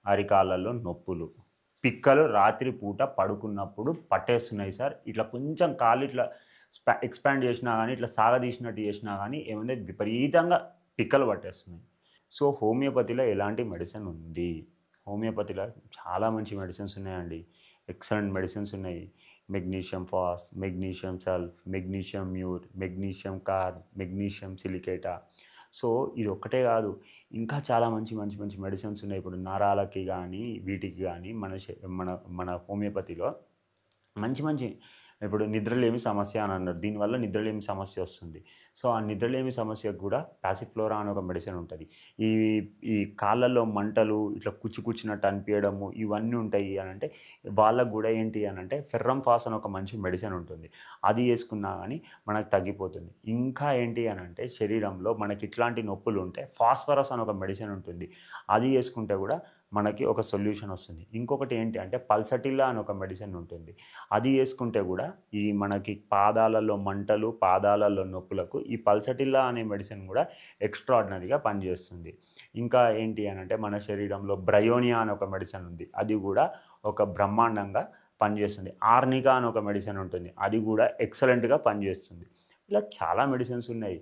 అరికాళ్ళలో నొప్పులు, పిక్కలు రాత్రి పూట పడుకున్నప్పుడు పట్టేస్తున్నాయి సార్. ఇట్లా కొంచెం కాళ్ళు ఇట్లా ఎక్స్పాండ్ చేసినా కానీ, ఇట్లా సాగదీసినట్టు చేసినా కానీ ఏమైంది విపరీతంగా పిక్కలు పట్టేస్తున్నాయి. సో హోమియోపతిలో ఎలాంటి మెడిసిన్ ఉంది? హోమియోపతిలో చాలా మంచి మెడిసిన్స్ ఉన్నాయండి. ఎక్సలెంట్ మెడిసిన్స్ ఉన్నాయి. Magnesium phos, magnesium sulph, magnesium mur, magnesium carb, magnesium సిలికేటా. సో ఇది ఒక్కటే కాదు, ఇంకా చాలా మంచి మంచి మంచి మెడిసిన్స్ ఉన్నాయి. ఇప్పుడు నరాలకి కానీ వీటికి కానీ మన మన హోమియోపతిలో మంచి మంచి, ఇప్పుడు నిద్రలేమి సమస్య అని అన్నారు. దీనివల్ల నిద్రలేమి సమస్య వస్తుంది. సో ఆ నిద్రలేమి సమస్యకు కూడా పాసిఫ్లోరా అని ఒక మెడిసిన్ ఉంటుంది. ఈ ఈ కాళ్ళల్లో మంటలు ఇట్లా కుచ్చినట్టు అనిపించడము ఇవన్నీ ఉంటాయి అని అంటే వాళ్ళకు కూడా ఏంటి అని అంటే ఫెర్రం ఫాస్ అని ఒక మంచి మెడిసిన్ ఉంటుంది. అది వేసుకున్నా కానీ మనకు తగ్గిపోతుంది. ఇంకా ఏంటి అని అంటే శరీరంలో మనకి ఇట్లాంటి నొప్పులు ఉంటే ఫాస్ఫరస్ అని ఒక మెడిసిన్ ఉంటుంది. అది వేసుకుంటే కూడా మనకి ఒక సొల్యూషన్ వస్తుంది. ఇంకొకటి ఏంటి అంటే పల్సటిల్లా అని ఒక మెడిసిన్ ఉంటుంది. అది వేసుకుంటే కూడా ఈ మనకి పాదాలలో మంటలు, పాదాలలో నొప్పులకు ఈ పల్సటిల్లా అనే మెడిసిన్ కూడా ఎక్స్ట్రాడినరీగా పనిచేస్తుంది. ఇంకా ఏంటి అని అంటే మన శరీరంలో బ్రయోనియా అని ఒక మెడిసిన్ ఉంది. అది కూడా ఒక బ్రహ్మాండంగా పనిచేస్తుంది. ఆర్నికా అని ఒక మెడిసిన్ ఉంటుంది. అది కూడా ఎక్సలెంట్గా పనిచేస్తుంది. ఇలా చాలా మెడిసిన్స్ ఉన్నాయి.